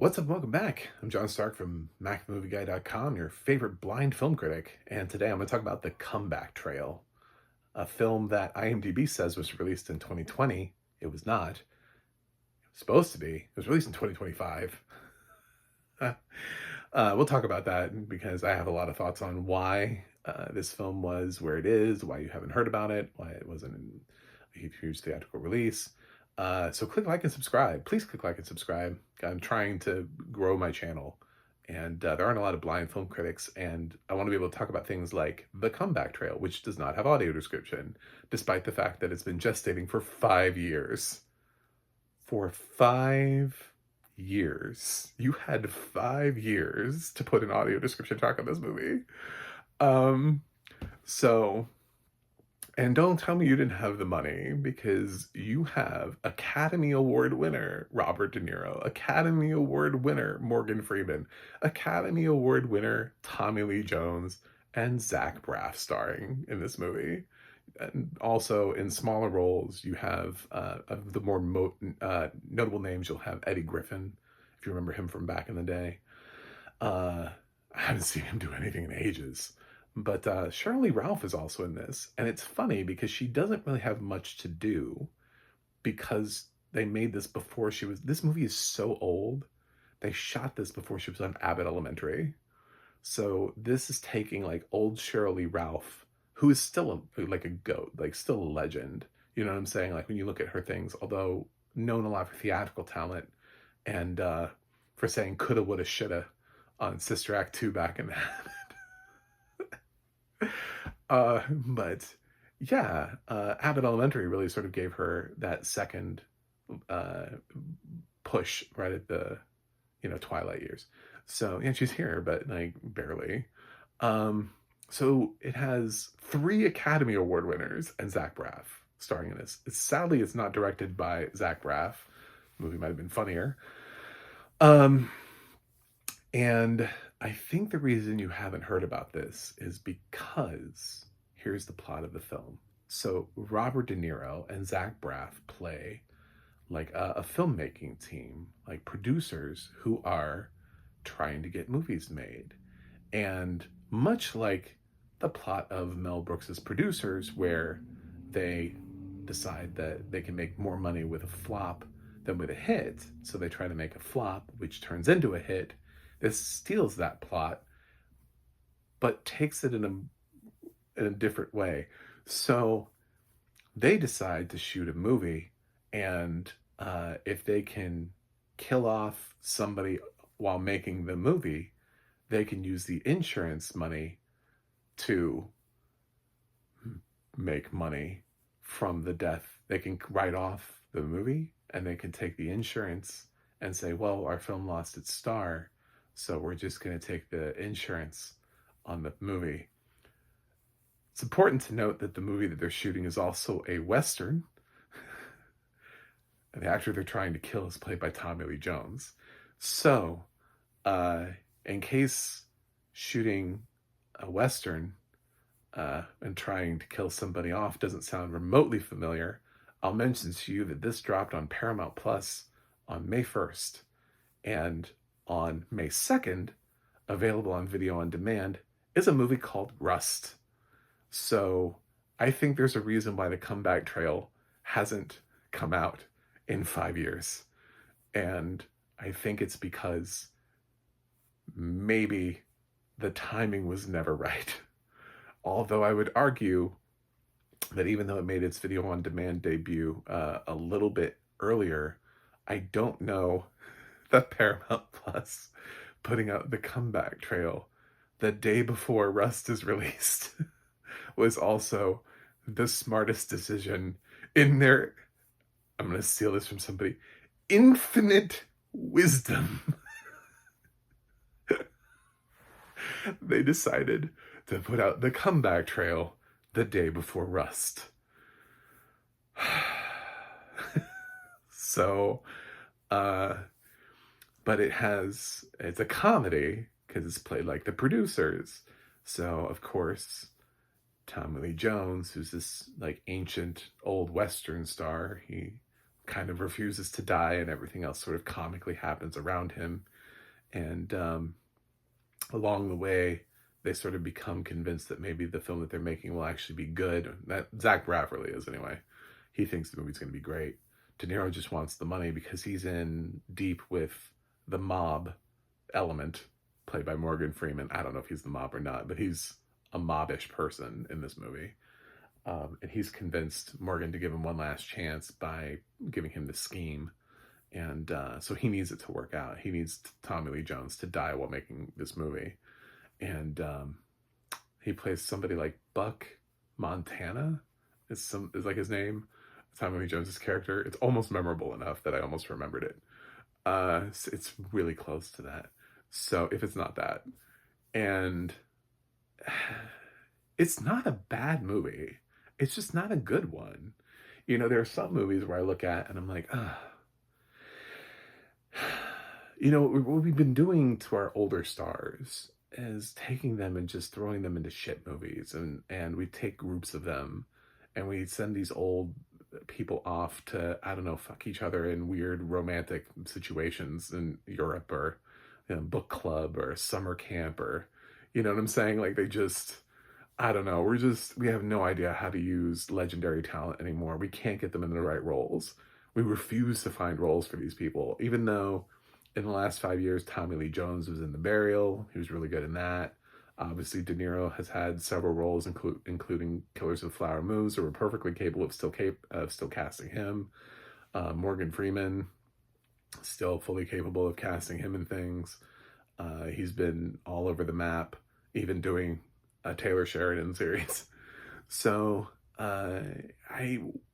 What's up? Welcome back. I'm John Stark from MacTheMovieGuy.com, your favorite blind film critic, and today I'm going to talk about The Comeback Trail, a film that IMDb says was released in 2020. It was not. It was supposed to be. It was released in 2025. We'll talk about that because I have a lot of thoughts on why this film was where it is, why you haven't heard about it, why it wasn't a huge theatrical release. So click like and subscribe. Please click like and subscribe. I'm trying to grow my channel, and there aren't a lot of blind film critics, and I want to be able to talk about things like The Comeback Trail, which does not have audio description, despite the fact that it's been gestating for 5 years. For 5 years. You had 5 years to put an audio description track on this movie. Um, so and don't tell me you didn't have the money, because you have Academy Award winner Robert De Niro, Academy Award winner Morgan Freeman, Academy Award winner Tommy Lee Jones, and Zach Braff starring in this movie. And also in smaller roles, you have of the more notable names, you'll have Eddie Griffin, if you remember him from back in the day. I haven't seen him do anything in ages. But Shirley Ralph is also in this. And it's funny because she doesn't really have much to do, because they made this before she was. This movie is so old. They shot this before she was on Abbott Elementary. So this is taking like old Shirley Ralph, who is still like a goat, like still a legend. You know what I'm saying? Like when you look at her things, although known a lot for theatrical talent and for saying coulda, woulda, shoulda on Sister Act 2 back in that. But yeah, Abbott Elementary really sort of gave her that second uh, push right at the, twilight years. So yeah, she's here, but like barely. So it has 3 Academy Award winners and Zach Braff starring in this. Sadly, it's not directed by Zach Braff. The movie might have been funnier. Um, and I think the reason you haven't heard about this is because here's the plot of the film. So Robert De Niro and Zach Braff play like a filmmaking team, like producers who are trying to get movies made. And much like the plot of Mel Brooks's Producers, where they decide that they can make more money with a flop than with a hit, so they try to make a flop, which turns into a hit. This steals that plot, but takes it in a different way. So they decide to shoot a movie, and if they can kill off somebody while making the movie, they can use the insurance money to make money from the death. They can write off the movie, and they can take the insurance and say, well, our film lost its star, so we're just going to take the insurance on the movie. It's important to note that the movie that they're shooting is also a Western. And the actor they're trying to kill is played by Tommy Lee Jones. So, in case shooting a Western and trying to kill somebody off doesn't sound remotely familiar, I'll mention to you that this dropped on Paramount Plus on May 1st. And on May 2nd, available on video on demand, is a movie called Rust. So I think there's a reason why The Comeback Trail hasn't come out in 5 years. And I think it's because maybe the timing was never right. Although I would argue that even though it made its video on demand debut a little bit earlier, I don't know that Paramount Plus putting out The Comeback Trail the day before Rust is released was also the smartest decision in their, I'm going to steal this from somebody, infinite wisdom. They decided to put out The Comeback Trail the day before Rust. So, but it's a comedy because it's played like The Producers. So, of course, Tommy Lee Jones, who's this like ancient old Western star, he kind of refuses to die, and everything else sort of comically happens around him. And along the way, they sort of become convinced that maybe the film that they're making will actually be good. That Zach Braff really is, anyway. He thinks the movie's going to be great. DeNiro just wants the money because he's in deep with the mob element, played by Morgan Freeman. I don't know if he's the mob or not, but he's a mobbish person in this movie. And he's convinced Morgan to give him one last chance by giving him the scheme. And so he needs it to work out. He needs Tommy Lee Jones to die while making this movie. And he plays somebody like Buck Montana is like his name. Tommy Lee Jones's character. It's almost memorable enough that I almost remembered it. It's really close to that. So if it's not that, and it's not a bad movie. It's just not a good one. You know, there are some movies where I look at and I'm like, you know, what we've been doing to our older stars is taking them and just throwing them into shit movies. And we take groups of them and we send these old people off to, I don't know, fuck each other in weird romantic situations in Europe, or, you know, book club or summer camp, or, you know what I'm saying? Like, they just, I don't know. We have no idea how to use legendary talent anymore. We can't get them in the right roles. We refuse to find roles for these people, even though in the last 5 years, Tommy Lee Jones was in The Burial. He was really good in that. Obviously, DeNiro has had several roles, including Killers of the Flower Moon, so we're perfectly capable of still casting him. Morgan Freeman, still fully capable of casting him in things. He's been all over the map, even doing a Taylor Sheridan series. So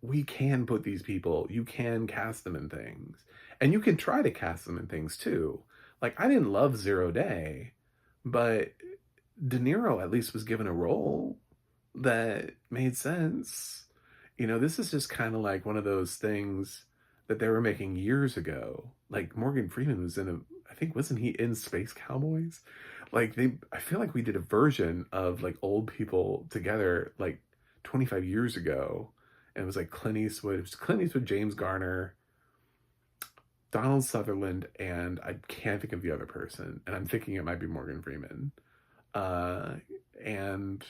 we can put these people, you can cast them in things. And you can try to cast them in things too. Like, I didn't love Zero Day, but DeNiro at least was given a role that made sense. You know, this is just kind of like one of those things that they were making years ago. Like, Morgan Freeman was I think, wasn't he in Space Cowboys? Like, I feel like we did a version of like old people together like 25 years ago. And it was like Clint Eastwood. It was Clint Eastwood, James Garner, Donald Sutherland, and I can't think of the other person. And I'm thinking it might be Morgan Freeman. And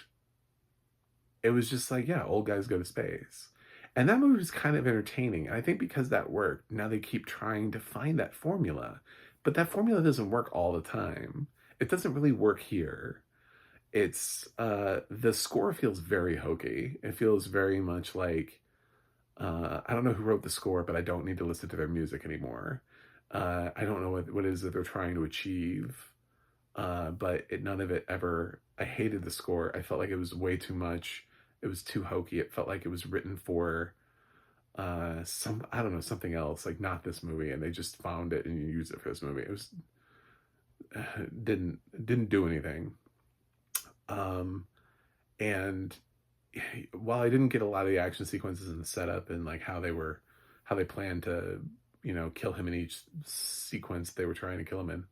it was just like, yeah, old guys go to space. And that movie was kind of entertaining. And I think because that worked, now they keep trying to find that formula. But that formula doesn't work all the time. It doesn't really work here. It's, the score feels very hokey. It feels very much like, I don't know who wrote the score, but I don't need to listen to their music anymore. I don't know what it is that they're trying to achieve. But none of it ever, I hated the score. I felt like it was way too much. It was too hokey. It felt like it was written for I don't know, something else, like not this movie, and they just found it and used it for this movie. It was didn't do anything. And while I didn't get a lot of the action sequences and the setup and like how they planned to, you know, kill him in each sequence they were trying to kill him in,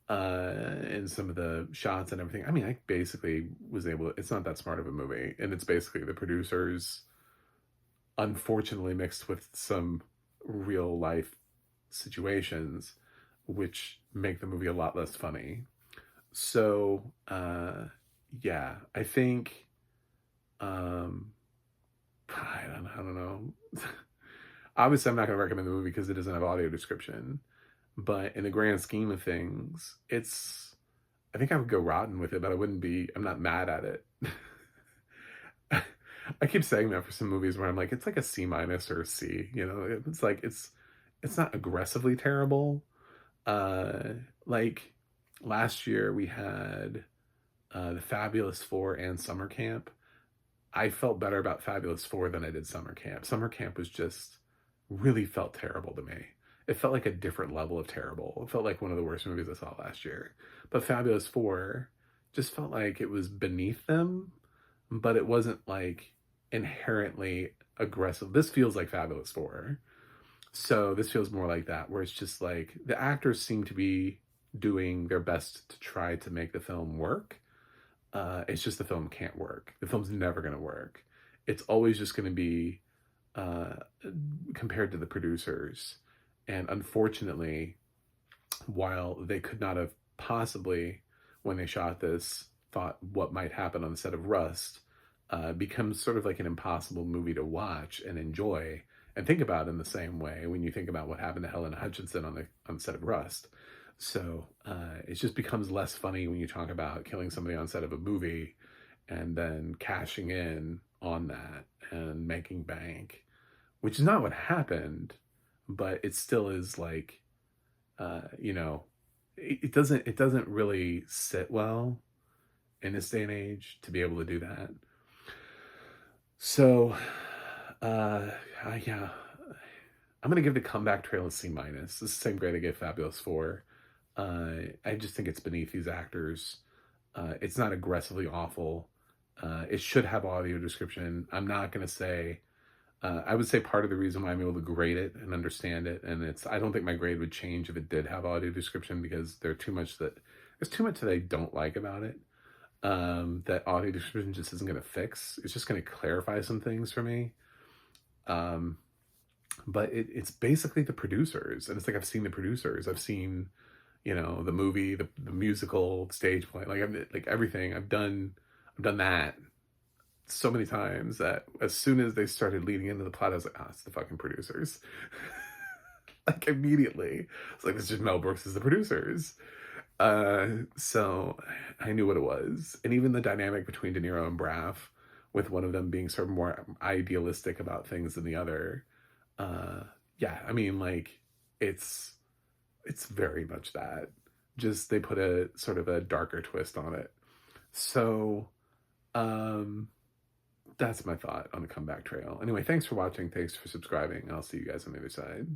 and some of the shots and everything. I mean, I basically was able, it's not that smart of a movie, and it's basically the producers, unfortunately mixed with some real life situations, which make the movie a lot less funny. So, yeah, I think, I don't know. Obviously, I'm not going to recommend the movie because it doesn't have audio description. But in the grand scheme of things, I think I would go rotten with it, but I'm not mad at it. I keep saying that for some movies where I'm like, it's like a C- or a C, you know, it's like, it's not aggressively terrible. Like last year we had, The Fabulous Four and Summer Camp. I felt better about Fabulous Four than I did Summer Camp. Summer Camp was just really felt terrible to me. It felt like a different level of terrible. It felt like one of the worst movies I saw last year. But Fabulous Four just felt like it was beneath them, but it wasn't like inherently aggressive. This feels like Fabulous Four. So this feels more like that, where it's just like the actors seem to be doing their best to try to make the film work. It's just the film can't work. The film's never going to work. It's always just going to be uh, compared to the producers. And unfortunately, while they could not have possibly, when they shot this, thought what might happen on the set of Rust, becomes sort of like an impossible movie to watch and enjoy and think about in the same way when you think about what happened to Helen Hutchinson on the set of Rust. So it just becomes less funny when you talk about killing somebody on set of a movie and then cashing in on that and making bank, which is not what happened, but it still is like, you know, it doesn't really sit well in this day and age to be able to do that. So, yeah, I'm gonna give the Comeback Trail a C minus. It's the same grade I gave Fabulous 4. I just think it's beneath these actors. It's not aggressively awful. It should have audio description. I'm not gonna say. I would say part of the reason why I'm able to grade it and understand it, and I don't think my grade would change if it did have audio description, because there's too much that I don't like about it. That audio description just isn't going to fix. It's just going to clarify some things for me. But it's basically the producers, and it's like I've seen the producers. I've seen, the movie, the musical, stage play, like everything. I've done that so many times that as soon as they started leading into the plot, I was like, it's the fucking producers. Like immediately, it's like, it's just Mel Brooks as the producers. So I knew what it was. And even the dynamic between DeNiro and Braff, with one of them being sort of more idealistic about things than the other. Yeah, I mean, like, it's very much that. Just they put a sort of a darker twist on it. So, that's my thought on the Comeback Trail. Anyway, thanks for watching. Thanks for subscribing. I'll see you guys on the other side.